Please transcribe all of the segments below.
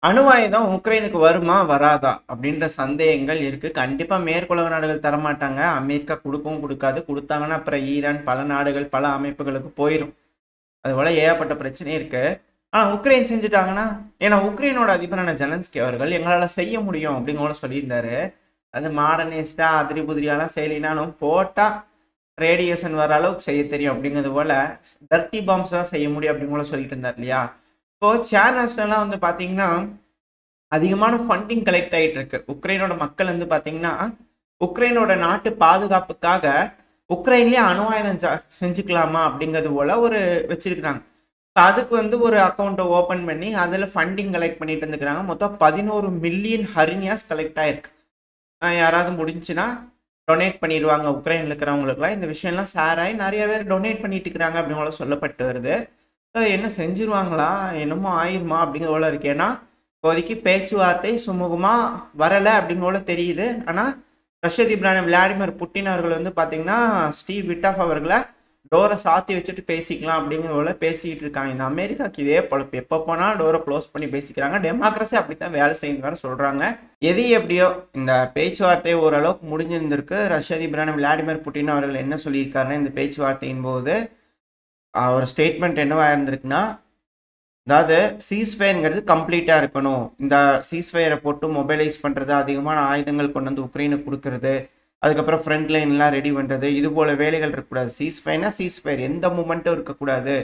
அணு ஆயுதம் உக்ரைனுக்கு வருமா வராதா அப்படின்ற சந்தேகங்கள் இருக்கு. கண்டிப்பா மேற்குலக நாடுகள் தரமாட்டாங்க. அமெரிக்கா கொடுக்கவும் கொடுக்காது. கொடுத்தாங்கன்னா அப்புறம் ஈரான் பல நாடுகள் பல அமைப்புகளுக்கு போயிடும். அதுபோல ஏகப்பட்ட பிரச்சனை இருக்கு. ஆனா உக்ரைன் செஞ்சுட்டாங்கன்னா, ஏன்னா உக்ரைனோட அதிபரான ஜெலன்ஸ்கி அவர்கள் எங்களால செய்ய முடியும் அப்படின்னு கூட சொல்லியிருந்தாரு. அது மாடர்னைஸ்டா அதிரி புதிரியாலாம் செய்யலினாலும் போட்டா ரேடியேஷன் வர அளவுக்கு செய்ய தெரியும் அப்படிங்கிறது போல டர்ட்டி பாம்ஸ் தான் செய்ய முடியும் அப்படின்னு கூட சொல்லிட்டு இருந்தார் இல்லையா? இப்போ சேனல்ஸ்லாம் வந்து பாத்தீங்கன்னா அதிகமான ஃபண்டிங் கலெக்ட் ஆயிட்டு இருக்கு. உக்ரைனோட மக்கள் வந்து பாத்தீங்கன்னா உக்ரைனோட நாட்டு பாதுகாப்புக்காக உக்ரைன்லயே அணு ஆயுதம் செஞ்சுக்கலாமா அப்படிங்கிறது போல ஒரு வச்சிருக்கிறாங்க. அதுக்கு வந்து ஒரு அக்கௌண்ட்டை ஓபன் பண்ணி அதுல ஃபண்டிங் கலெக்ட் பண்ணிட்டு இருந்துக்கிறாங்க. மொத்தம் 11 மில்லியன் ஹரினியாஸ் கலெக்ட் ஆயிருக்கு. யாராவது முடிஞ்சுன்னா டொனேட் பண்ணிடுவாங்க உக்ரைன்ல இருக்கிறவங்களுக்குலாம். இந்த விஷயம்லாம் ஷேர் ஆகி நிறைய பேர் டொனேட் பண்ணிட்டு இருக்கிறாங்க அப்படின்னு சொல்லப்பட்டு வருது. அது என்ன செஞ்சிருவாங்களா என்னமோ ஆயிருமா அப்படிங்கிற போல இருக்கு. ஏன்னா இப்போதைக்கு பேச்சுவார்த்தை சுமூகமா வரலை அப்படின்னு போல தெரியுது. ஆனா ரஷ்ய அதிபரான விளாடிமிர் புட்டின் அவர்கள் வந்து பாத்தீங்கன்னா ஸ்டீவ் விட்டாஃப் அவர்களை டோரை சாத்தி வச்சுட்டு பேசிக்கலாம் அப்படிங்கிற போல பேசிக்கிட்டு இருக்காங்க. இந்த அமெரிக்காவுக்கு இதே பொழப்பு. எப்போ போனாலும் டோரை க்ளோஸ் பண்ணி பேசிக்கிறாங்க. டெமோக்ரஸி அப்படித்தான் வேலை செய்யணும் வேற சொல்றாங்க. எது எப்படியோ இந்த பேச்சுவார்த்தை ஓரளவுக்கு முடிஞ்சிருந்திருக்கு. ரஷ்ய அதிபரான விளாடிமிர் புட்டின் அவர்கள் என்ன சொல்லியிருக்காருன்னா இந்த பேச்சுவார்த்தையின் போது ஒரு ஸ்டேட்மெண்ட் என்னவா இருந்திருக்குன்னா, அதாவது சீஸ்ஃபயர்ங்கிறது கம்ப்ளீட்டாக இருக்கணும். இந்த சீஸ்ஃபயரை போட்டு மொபைலைஸ் பண்ணுறது, அதிகமான ஆயுதங்கள் கொண்டு வந்து உக்ரைனுக்கு கொடுக்கறது, அதுக்கப்புறம் ஃப்ரண்ட் லைன்லாம் ரெடி பண்ணுறது, இது போல வேலைகள் இருக்கக்கூடாது. சீஸ்ஃபயர்னா சீஸ்ஃபயர், எந்த மூமெண்ட்டும் இருக்கக்கூடாது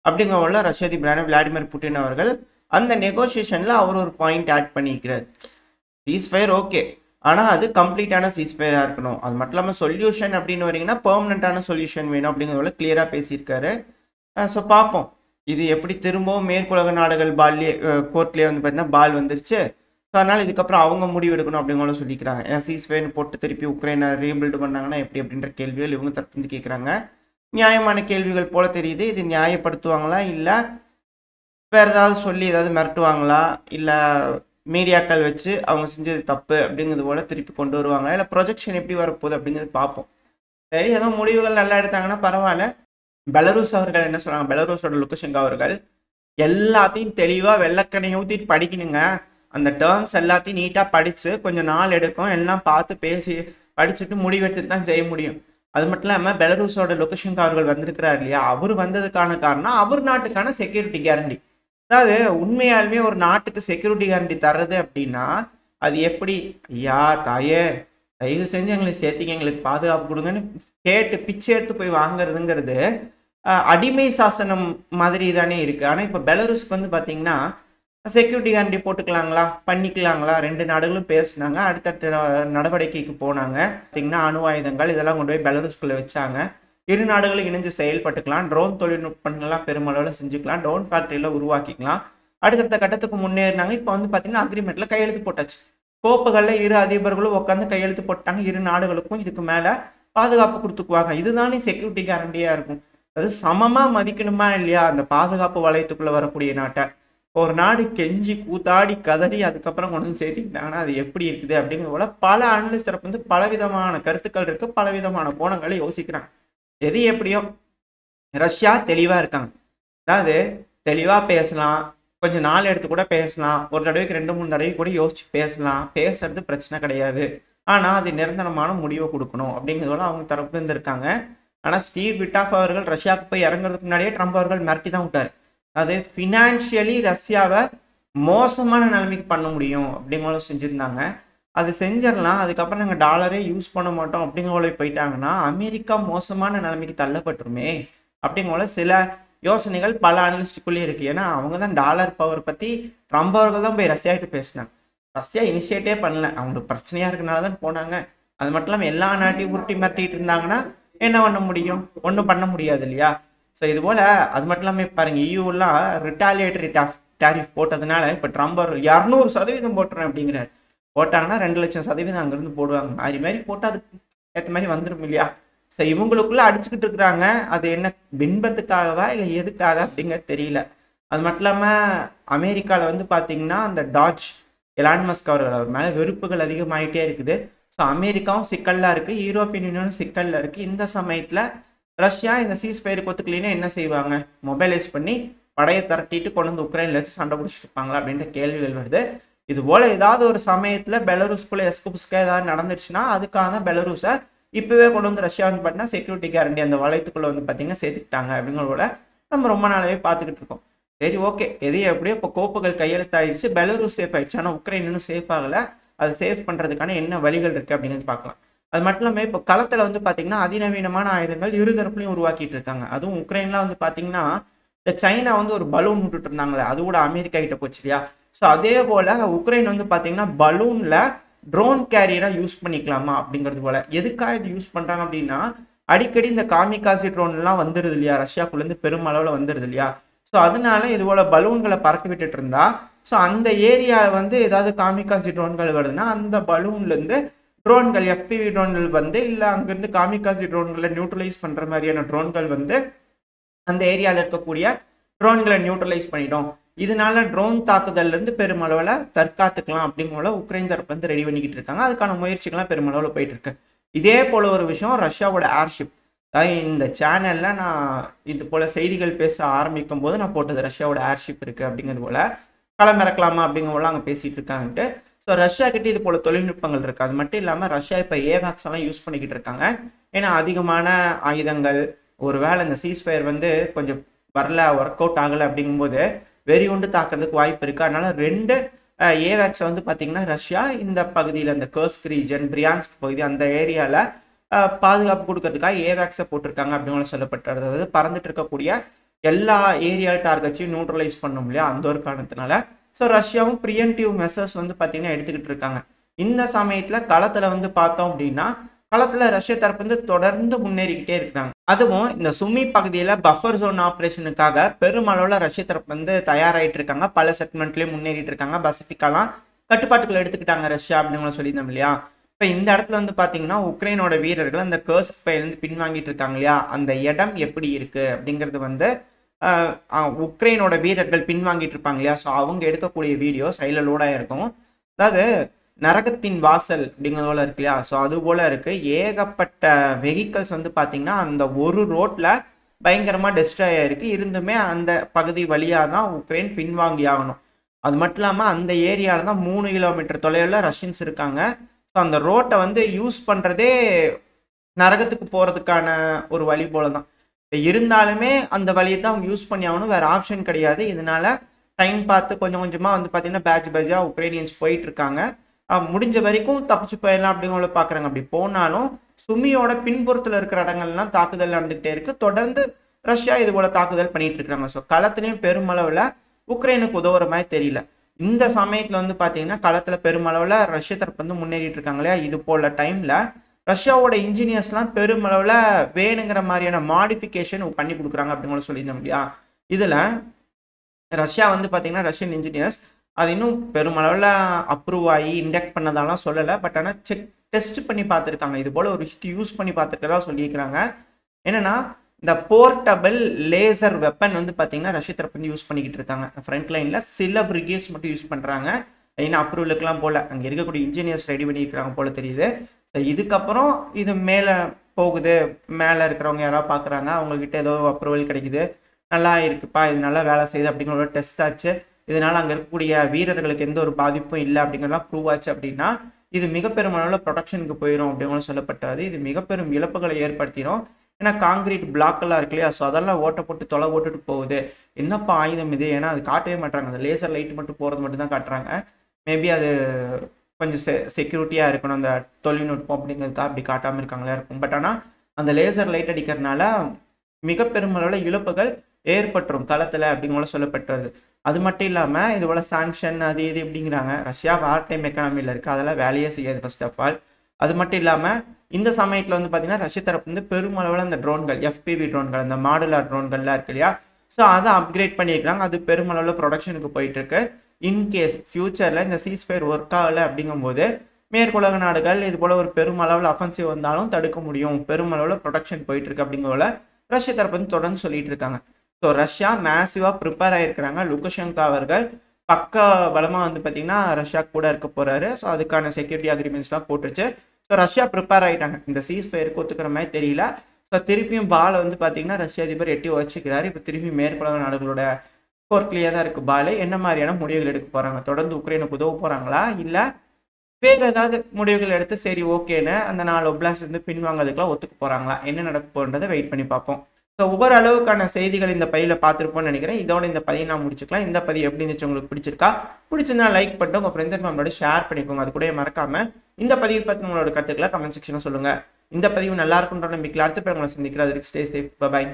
அப்படிங்கிற ரஷ்ய அதிபரான விளாடிமிர் புட்டின் அவர்கள் அந்த நெகோசியேஷனில் அவர் ஒரு பாயிண்ட் ஆட் பண்ணிக்கிறார். சீஸ்ஃபயர் ஓகே, ஆனால் அது கம்ப்ளீட்டான சீஸ்ஃபயராக இருக்கணும். அது மட்டும் இல்லாமல் சொல்யூஷன் அப்படின்னு வரீங்கன்னா பெர்மனண்ட்டான சொல்யூஷன் வேணும் அப்படிங்கிறத கிளியராக பேசியிருக்காரு. ஸோ பார்ப்போம் இது எப்படி திரும்பவும் மேற்குலக நாடுகள் பால்லே கோர்ட்லேயே வந்து பார்த்தீங்கன்னா பால் வந்துருச்சு. ஸோ அதனால் இதுக்கப்புறம் அவங்க முடிவு எடுக்கணும் அப்படிங்கிற சொல்லிக்கிறாங்க. ஏன்னா சீஸ்ஃபயர் போட்டு திருப்பி உக்ரைனை ரீபில்டு பண்ணாங்கன்னா எப்படி அப்படின்ற கேள்விகள் இவங்க தரப்பு கேட்குறாங்க. நியாயமான கேள்விகள் போல தெரியுது. இது நியாயப்படுத்துவாங்களா இல்லை வேறு ஏதாவது சொல்லி ஏதாவது மிரட்டுவாங்களா, இல்லை மீடியாக்கள் வச்சு அவங்க செஞ்சது தப்பு அப்படிங்கிறது போல திருப்பி கொண்டு வருவாங்களா, இல்லை ப்ரொஜெக்ஷன் எப்படி வரப்போகுது அப்படிங்கிறது பார்ப்போம். சரி, ஏதோ முடிவுகள் நல்லா எடுத்தாங்கன்னா பரவாயில்ல. பெலரூஸ் அவர்கள் என்ன சொல்றாங்க, பெலரூஸோட லுக்கஷெங்கோ அவர்கள் எல்லாத்தையும் தெளிவாக வெள்ளக்கணையை ஊற்றிட்டு படிக்கணுங்க. அந்த டேர்ம்ஸ் எல்லாத்தையும் நீட்டாக படித்து கொஞ்சம் நாள் எடுக்கும். எல்லாம் பார்த்து பேசி படிச்சுட்டு முடிவெடுத்து தான் செய்ய முடியும். அது மட்டும் இல்லாமல் பெலரூஸோட லுக்கஷெங்கோ அவர்கள் வந்திருக்கிறார் இல்லையா, அவர் வந்ததுக்கான காரணம் அவர் நாட்டுக்கான செக்யூரிட்டி கேரண்டி. அதாவது உண்மையாலுமே ஒரு நாட்டுக்கு செக்யூரிட்டி கேரண்டி தர்றது அப்படின்னா அது எப்படி, ஐயா தாயே தயவு செஞ்சு எங்களுக்கு சேர்த்திங்க, எங்களுக்கு பாதுகாப்பு கொடுங்கன்னு கேட்டு பிச்சை எடுத்து போய் வாங்குறதுங்கிறது அடிமை சாசனம் மாதிரி தானே இருக்கு. ஆனால் இப்போ பெலரூஸ்க்கு வந்து பார்த்தீங்கன்னா செக்யூரிட்டி கேரண்டி போட்டுக்கலாங்களா, பண்ணிக்கலாங்களா, ரெண்டு நாடுகளும் பேசினாங்க. அடுத்தடுத்த நடவடிக்கைக்கு போனாங்க. பார்த்தீங்கன்னா அணு ஆயுதங்கள் இதெல்லாம் கொண்டு போய் பெலரூஸ்குள்ளே வச்சாங்க. இரு நாடுகளும் இணைஞ்சு செயல்பட்டுக்கலாம். ட்ரோன் தொழில்நுட்பங்கள்லாம் பெருமளவில் செஞ்சுக்கலாம். ட்ரோன் ஃபேக்டரியில் உருவாக்கிக்கலாம். அடுத்தடுத்த கட்டத்துக்கு முன்னேறினாங்க. இப்போ வந்து பார்த்தீங்கன்னா அக்ரிமெண்ட்டில் கையெழுத்து போட்டாச்சு. கோப்புகளில் இரு அதிபர்களும் உட்காந்து கையெழுத்து போட்டாங்க. இரு நாடுகளுக்கும் இதுக்கு மேலே பாதுகாப்பு கொடுத்துக்குவாங்க. இதுதானே செக்யூரிட்டி கேரண்டியாக இருக்கும். அது சமமாக மதிக்கணுமா இல்லையா அந்த பாதுகாப்பு வளையத்துக்குள்ளே வரக்கூடிய நாட்டை? ஒரு நாடு கெஞ்சி கூத்தாடி கதறி அதுக்கப்புறம் கொண்டு வந்து சேர்த்துக்கிட்டாங்கன்னா அது எப்படி இருக்குது அப்படிங்கிற போல பல அனலிஸ்ட் தரப்பு வந்து பலவிதமான கருத்துக்கள் இருக்கு, பலவிதமான கோணங்களை யோசிக்கிறாங்க. எது எப்படியோ ரஷ்யா தெளிவாக இருக்காங்க. அதாவது தெளிவாக பேசலாம், கொஞ்சம் நாள் எடுத்து கூட பேசலாம், ஒரு தடவைக்கு 2-3 தடவை கூட யோசிச்சு பேசலாம், பேசுறது பிரச்சனை கிடையாது. ஆனால் அது நிரந்தரமான முடிவை கொடுக்கணும் அப்படிங்கிறதோட அவங்க தரப்பு இருந்திருக்காங்க. ஆனால் ஸ்டீவ் விட்டாஃப் அவர்கள் ரஷ்யாவுக்கு போய் இறங்குறதுக்கு முன்னாடியே ட்ரம்ப் அவர்கள் மிரட்டி தான் விட்டார். அது ஃபினான்ஷியலி ரஷ்யாவை மோசமான நிலைமைக்கு பண்ண முடியும் அப்படிங்கிற செஞ்சுருந்தாங்க. அது செஞ்சிடலாம், அதுக்கப்புறம் நாங்கள் டாலரே யூஸ் பண்ண மாட்டோம் அப்படிங்கிற போயிட்டாங்கன்னா அமெரிக்கா மோசமான நிலைமைக்கு தள்ளப்பட்டுருமே அப்படிங்கிற சில யோசனைகள் பல அனலிஸ்டுக்குள்ளேயே இருக்குது. ஏன்னா அவங்க தான் டாலர் பவர் பற்றி ட்ரம்ப் அவர்கள் தான் போய் ரஷ்யாகிட்ட பேசினாங்க. ரஷ்யா இனிஷியேட்டே பண்ணல, அவங்களுக்கு பிரச்சனையாக இருக்கனால தான் போனாங்க. அது மட்டும் இல்லாமல் எல்லா நாட்டையும் உருட்டி மிரட்டிட்டு இருந்தாங்கன்னா என்ன பண்ண முடியும், ஒன்றும் பண்ண முடியாது இல்லையா? ஸோ இது போல் அது மட்டும் இல்லாமல் பாருங்கள், இயூலாம் ரிட்டாலியேட்டரி டேரிஃப் போட்டதுனால இப்போ ட்ரம்ப் அவர்கள் 200% போட்டுறேன் அப்படிங்கிறார். போட்டாங்கன்னா 2,00,000% அங்கேருந்து போடுவாங்க. அது மாதிரி போட்டால் அதுக்கு ஏற்ற மாதிரி வந்துடும் இல்லையா? ஸோ இவங்களுக்குள்ளே அடிச்சுக்கிட்டு இருக்கிறாங்க. அது என்ன பின்பத்துக்காகவா இல்லை எதுக்காக அப்படிங்கிறது தெரியல. அது மட்டும் இல்லாமல் அமெரிக்காவில் வந்து பார்த்தீங்கன்னா அந்த டாஜ் எலான் மஸ்க் அவர்கள் அவர் மேலே வெறுப்புகள் அதிகமாகிட்டே இருக்குது. ஸோ அமெரிக்காவும் சிக்கலில் இருக்குது, யூரோப்பியன் யூனியனும் சிக்கலில் இருக்குது. இந்த சமயத்தில் ரஷ்யா இந்த சீஸ்ஃபயருக்கு ஒத்துக்கலைன்னா என்ன செய்வாங்க, மொபைலைஸ் பண்ணி படையை திரட்டிட்டு கொண்டு வந்து உக்ரைன்ல வச்சு சண்டை பிடிச்சிட்டு இருப்பாங்களா அப்படின்ற கேள்விகள் வருது. இது போல ஏதாவது ஒரு சமயத்துல பெலருஸ்குள்ள எஸ்குபிஸ்கா ஏதாவது நடந்துச்சுன்னா அதுக்காக பெலருஸை இப்பவே கொண்டு வந்து ரஷ்யா வந்து பார்த்தீங்கன்னா செக்யூரிட்டி கேரண்டி அந்த வளையத்துக்குள்ள வந்து பார்த்தீங்கன்னா சேர்த்துக்கிட்டாங்க அப்படிங்கிறத நம்ம ரொம்ப நாளாவே பார்த்துக்கிட்டு இருக்கோம். சரி, ஓகே, எது எப்படியோ இப்போ கோப்புகள் கையெழுத்தாயிடுச்சு, பெலருஸ் சேஃப் ஆயிடுச்சு. ஆனால் உக்ரைன் இன்னும் சேஃப் ஆகலை. அதை சேஃப் பண்ணுறதுக்கான என்ன வழிகள் இருக்குது அப்படிங்கிறது பார்க்கலாம். அது மட்டும் இல்லாமல் இப்போ களத்தில் வந்து பார்த்தீங்கன்னா அதிநவீனமான ஆயுதங்கள் இருதரப்புலையும் உருவாக்கிட்டு இருக்காங்க. அதுவும் உக்ரைன்லாம் வந்து பார்த்தீங்கன்னா இந்த சைனா வந்து ஒரு பலூன் விட்டுட்டு இருந்தாங்களே, அது கூட அமெரிக்கா கிட்ட போச்சு இல்லையா? ஸோ அதே போல் உக்ரைன் வந்து பார்த்தீங்கன்னா பலூனில் ட்ரோன் கேரியராக யூஸ் பண்ணிக்கலாமா அப்படிங்கிறது போல். எதுக்காக இது யூஸ் பண்ணுறாங்க அப்படின்னா, அடிக்கடி இந்த காமிகாசி ட்ரோன்லாம் வந்துடுது இல்லையா, ரஷ்யாக்குள்ளேருந்து பெருமளவில் வந்துடுது இல்லையா? ஸோ அதனால இது போல் பலூன்களை பறக்க விட்டுட்டு இருந்தா, ஸோ அந்த ஏரியாவில் வந்து ஏதாவது காமிகாசி ட்ரோன்கள் வருதுன்னா அந்த பலூன்லேருந்து ட்ரோன்கள் எஃபிவி ட்ரோன்கள் வந்து இல்லை அங்கேருந்து காமிகாசி ட்ரோன்களை நியூட்ரலைஸ் பண்ணுற மாதிரியான ட்ரோன்கள் வந்து அந்த ஏரியாவில் இருக்கக்கூடிய ட்ரோன்களை நியூட்ரலைஸ் பண்ணிட்டோம். இதனால ட்ரோன் தாக்குதல்லேருந்து பெருமளவில் தற்காத்துக்கலாம் அப்படிங்கிற உக்ரைன் தரப்பு வந்து ரெடி பண்ணிக்கிட்டு இருக்காங்க. அதுக்கான முயற்சிகள்லாம் பெருமளவில் போயிட்டு இருக்கு. இதே போல ஒரு விஷயம் ரஷ்யாவோட ஏர்ஷிப். இந்த சேனல்ல நான் இது போல செய்திகள் பேச ஆரம்பிக்கும் போது நான் போட்டது ரஷ்யாவோட ஏர்ஷிப் இருக்கு அப்படிங்கிறது போல களமிறக்கலாமா அப்படிங்கிற போல அங்கே பேசிட்டு இருக்காங்கன்ட்டு. ஸோ ரஷ்யா கிட்ட இது போல தொழில்நுட்பங்கள் இருக்கு. அது மட்டும் இல்லாமல் ரஷ்யா இப்போ ஏவாக்ஸ் எல்லாம் யூஸ் பண்ணிக்கிட்டு இருக்காங்க. ஏன்னா அதிகமான ஆயுதங்கள், ஒருவேளை இந்த சீஸ்ஃபயர் வந்து கொஞ்சம் வரல, ஒர்க் அவுட் ஆகலை அப்படிங்கும்போது வெறி கொண்டு தாக்குறதுக்கு வாய்ப்பு இருக்கு. அதனால 2 ஏவாக்ஸை வந்து பார்த்தீங்கன்னா ரஷ்யா இந்த பகுதியில், இந்த கர்ஸ்க் ரீஜன், பிரியான்ஸ்க் பகுதி, அந்த ஏரியாவில் பாதுகாப்பு கொடுக்கறதுக்காக ஏவாக்ஸை போட்டிருக்காங்க அப்படின்னு சொல்லப்பட்டது. அதாவது பறந்துட்டு இருக்கக்கூடிய எல்லா ஏரியா டார்கெட்ஸையும் நியூட்ரலைஸ் பண்ணும் இல்லையா, அந்த ஒரு காரணத்தினால. ஸோ ரஷ்யாவும் ப்ரிவென்டிவ் மெஷர்ஸ் வந்து பார்த்தீங்கன்னா எடுத்துக்கிட்டு இருக்காங்க. இந்த சமயத்தில் களத்தில் வந்து பார்த்தோம் அப்படின்னா, களத்தில் ரஷ்ய தரப்பு வந்து தொடர்ந்து முன்னேறிக்கிட்டே இருக்கிறாங்க. அதுவும் இந்த சுமி பகுதியில் பஃபர் ஜோன் ஆப்ரேஷனுக்காக பெருமளவில் ரஷ்ய தரப்பு வந்து தயாராகிட்டு இருக்காங்க. பல செக்மெண்ட்லேயும் முன்னேறிட்டு இருக்காங்க. பசிபிக்காலாம் கட்டுப்பாட்டுக்குள்ள எடுத்துக்கிட்டாங்க ரஷ்யா அப்படின்னு சொல்லியிருந்தோம் இல்லையா. இப்போ இந்த இடத்துல வந்து பார்த்தீங்கன்னா உக்ரைனோட வீரர்கள் அந்த கர்ஸ்க் பயிலேருந்து பின்வாங்கிட்டு இருக்காங்க இல்லையா, அந்த இடம் எப்படி இருக்கு அப்படிங்கிறது வந்து உக்ரைனோட வீரர்கள் பின்வாங்கிட்டு இருப்பாங்க இல்லையா. ஸோ அவங்க எடுக்கக்கூடிய வீடியோ சைடில் லோடாக இருக்கும். அதாவது நரகத்தின் வாசல் அப்படிங்கிறதோல இருக்கு இல்லையா. ஸோ அது போல இருக்கு. ஏகப்பட்ட வெஹிக்கல்ஸ் வந்து பார்த்தீங்கன்னா அந்த ஒரு ரோட்ல பயங்கரமாக டெஸ்ட்ராய் ஆயிருக்கு. இருந்துமே அந்த பகுதி வழியாக தான் உக்ரைன் பின்வாங்கி ஆகணும். அது மட்டும் இல்லாமல் அந்த ஏரியாவில் தான் 3 கிலோமீட்டர் தொலைவில் ரஷ்யன்ஸ் இருக்காங்க. ஸோ அந்த ரோட்டை வந்து யூஸ் பண்ணுறதே நரகத்துக்கு போகிறதுக்கான ஒரு வழி போல தான். இருந்தாலுமே அந்த வழியை தான் அவங்க யூஸ் பண்ணி ஆகணும், வேறு ஆப்ஷன் கிடையாது. இதனால டைம் பார்த்து கொஞ்சம் கொஞ்சமாக வந்து பார்த்தீங்கன்னா பேட்சாக உக்ரைனியன்ஸ் போயிட்டு இருக்காங்க. முடிஞ்ச வரைக்கும் தப்பிச்சு போயிடலாம் அப்படிங்கிற பார்க்குறாங்க. அப்படி போனாலும் சுமியோட பின்புறத்தில் இருக்கிற இடங்கள்லாம் தாக்குதல் நடந்துகிட்டே இருக்கு. தொடர்ந்து ரஷ்யா இது போல தாக்குதல் பண்ணிட்டு இருக்காங்க. ஸோ களத்துலையும் பெருமளவில் உக்ரைனுக்கு உதவுற மாதிரி தெரியல. இந்த சமயத்தில் வந்து பார்த்தீங்கன்னா களத்தில் பெருமளவில் ரஷ்ய தரப்பு வந்து முன்னேறிட்டு இருக்காங்க இல்லையா. இது போல டைமில் ரஷ்யாவோட இன்ஜினியர்ஸ்லாம் பெருமளவில் வேணுங்கிற மாதிரியான மாடிஃபிகேஷன் பண்ணி கொடுக்குறாங்க அப்படின்னு சொல்லியிருந்தோம் இல்லையா. இதில் ரஷ்யா வந்து பார்த்தீங்கன்னா ரஷ்யன் இன்ஜினியர்ஸ் அது இன்னும் பெருமளவில் அப்ரூவ் ஆகி இண்டெக்ட் பண்ணதாலாம் சொல்லலை. பட் ஆனால் டெஸ்ட் பண்ணி பார்த்துருக்காங்க. இது போல் ஒரு விஷயத்தை யூஸ் பண்ணி பார்த்துருக்கதா சொல்லியிருக்கிறாங்க. என்னென்னா இந்த போர்ட்டபிள் லேசர் வெப்பன் வந்து பார்த்தீங்கன்னா ரஷ்ய தரப்பு வந்து யூஸ் பண்ணிக்கிட்டு இருக்காங்க. ஃப்ரண்ட் லைனில் சில பிரிகேட்ஸ் மட்டும் யூஸ் பண்ணுறாங்க. இன்னும் அப்ரூவலுக்குலாம் போல் அங்கே இருக்கக்கூடிய இன்ஜினியர்ஸ் ரெடி பண்ணியிருக்கிறாங்க போல் தெரியுது. ஸோ இதுக்கப்புறம் இது மேலே போகுது, மேலே இருக்கிறவங்க யாராவது பார்க்குறாங்க, அவங்கக்கிட்ட ஏதோ அப்ரூவல் கிடைக்குது, நல்லா இருக்குப்பா, இது நல்லா வேலை செய்யுது அப்படிங்கிற ஒரு டெஸ்ட் ஆச்சு, இதனால் அங்கே இருக்கக்கூடிய வீரர்களுக்கு எந்த ஒரு பாதிப்பும் இல்லை அப்படிங்கிறலாம் ப்ரூவ் ஆச்சு அப்படின்னா இது மிக பெருமளவில் ப்ரொடக்ஷனுக்கு போயிடும் அப்படின்னு சொல்லப்பட்டது. இது மிக பெரும் இழப்புகளை ஏற்படுத்திடும். ஏன்னா காங்கிரீட் பிளாக்கெல்லாம் இருக்கு இல்லையா. ஸோ அதெல்லாம் ஓட்ட போட்டு தொலை போட்டுட்டு போகுது. என்னப்பா ஆயுதம் இது, ஏன்னா அது காட்டவே மாட்டாங்க. அந்த லேசர் லைட் மட்டும் போகிறது மட்டும் தான் காட்டுறாங்க. மேபி அது கொஞ்சம் செக்யூரிட்டியாக இருக்கணும் அந்த தொழில்நுட்பம் அப்படிங்கிறதுக்காக அப்படி காட்டாமல் இருக்காங்களா இருக்கும். பட் ஆனால் அந்த லேசர் லைட் அடிக்கிறதுனால மிக பெருமளவில் இழப்புகள் ஏற்பட்டுரும் களத்தில் அப்படிங்கிற சொல்லப்பட்டது. அது மட்டும் இல்லாமல் இது போல் சாங்ஷன் அது இது அப்படிங்கிறாங்க. ரஷ்யா வார் டைம் எக்கனாமியில் இருக்குது, அதெல்லாம் வேலையே செய்யாது ஃபர்ஸ்ட் ஆஃப் ஆல். அது மட்டும் இல்லாமல் இந்த சமயத்தில் வந்து பார்த்தீங்கன்னா ரஷ்ய தரப்பு வந்து பெருமளவில் அந்த ட்ரோன்கள், எஃபிவி ட்ரோன்கள், அந்த மாடுலார் ட்ரோன்கள்லாம் இருக்கு இல்லையா. ஸோ அதை அப்கிரேட் பண்ணியிருக்காங்க. அது பெருமளவில் ப்ரொடக்ஷனுக்கு போயிட்டு இருக்கு. இன்கேஸ் ஃபியூச்சரில் இந்த சீஸ்ஃபயர் ஒர்க் ஆகலை அப்படிங்கும்போது மேற்குலக நாடுகள் இது போல் ஒரு பெருமளவில் அஃபென்சிவ் வந்தாலும் தடுக்க முடியும். பெருமளவில் ப்ரொடக்ஷன் போயிட்டு இருக்கு அப்படிங்கிறத ரஷ்ய தரப்பு வந்து தொடர்ந்து சொல்லிட்டு இருக்காங்க. ஸோ ரஷ்யா மேசிவாக ப்ரிப்பேர் ஆகிருக்கிறாங்க. லுகஷெங்கோ அவர்கள் பக்க பலமாக வந்து பார்த்தீங்கன்னா ரஷ்யா கூட இருக்க போகிறாரு. ஸோ அதுக்கான செக்யூரிட்டி அக்ரிமெண்ட்ஸ்லாம் போட்டுருச்சு. ஸோ ரஷ்யா ப்ரிப்பேர் ஆகிட்டாங்க. இந்த சீஸ்ஃபயருக்கு ஒத்துக்கிற மாதிரி தெரியல. ஸோ திருப்பியும் பாலை வந்து பார்த்தீங்கன்னா ரஷ்ய அதிபர் எட்டி வச்சுக்கிறாரு. இப்போ திருப்பி மேற்குலக நாடுகளோட கோர்ட்லேயே தான் இருக்கு பால். என்ன மாதிரியான முடிவுகள் எடுக்க போறாங்க? தொடர்ந்து உக்ரைனுக்கு உதவ போறாங்களா? இல்ல வேற ஏதாவது முடிவுகள் எடுத்து சரி ஓகேன்னு அந்த 4 ஒப்லாஸ்ட் வந்து பின்வாங்கிறதுக்குலாம் ஒத்துக்க போறாங்களா? என்ன நடக்க போகுன்றதை வெயிட் பண்ணி பார்ப்போம். ஸோ ஒவ்வொரு அளவுக்கான செய்திகள் இந்த பதிவுல பார்த்துருப்போம்னு நினைக்கிறேன். இதோட இந்த பதிவை நான் முடிச்சுக்கலாம். இந்த பதிவு எப்படி இருந்துச்சு, உங்களுக்கு பிடிச்சிருக்கா? பிடிச்சிருந்தா லைக் பண்ணிட்டு உங்க ஃப்ரெண்ட்ஸ் அண்ட் ஃபேமிலியோட ஷேர் பண்ணிக்கோங்க. அது கூட மறக்காம இந்த பதிவு பற்றி உங்களோட கருத்துக்களை கமெண்ட் செக்ஷனில் சொல்லுங்க. இந்த பதிவு நல்லா இருக்குன்ற நம்பிக்கையில் அடுத்த பேர் உங்களை சந்திக்கிறேன். அதுக்கு ஸ்டே சேஃப். பை.